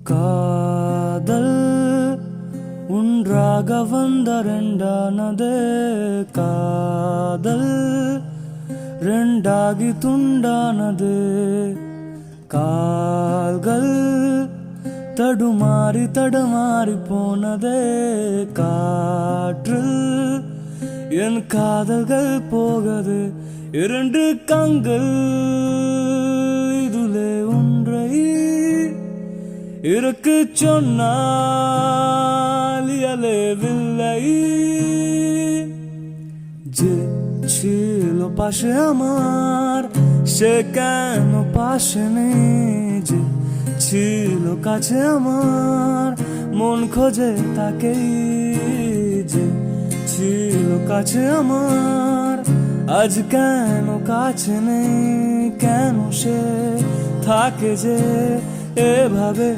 காதல் ஒன்றாக வந்த ரெண்டானது, காதல் ரெண்டாகி துண்டானது. கால்கள் தடுமாறி தடுமாறி போனதே, காற்றில் என் காதல்கள் போகது. இரண்டு கண்கள் இதுலே ஒன்றை இருக்கு சொன்னால் இயலவில்லை. যে ছিল পাশে আমার সে কেন পাশে নেই, যে ছিল কাছে আমার মন খোঁজে তাকেই, যে ছিল কাছে আমার আজ কেন কাছে নেই, কেন সে থাকে যে এভাবে।